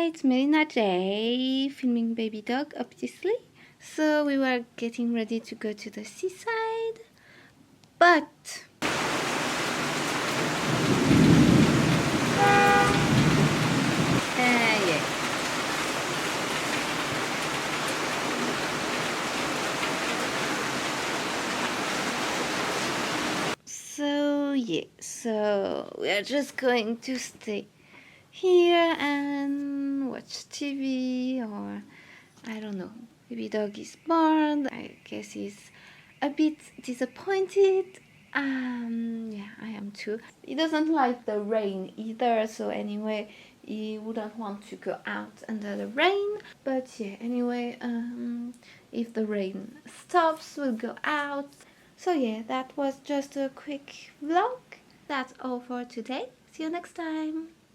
it's Melina J, filming baby dog, obviously. So we were getting ready to go to the seaside, but yeah. So we are just going to stay here and watch TV, or I don't know. Baby dog is bored. I guess he's a bit disappointed. Yeah, I am too. He doesn't like the rain either, so anyway, he wouldn't want to go out under the rain. But yeah, anyway, if the rain stops, we'll go out. So yeah, that was just a quick vlog. That's all for today. See you next time.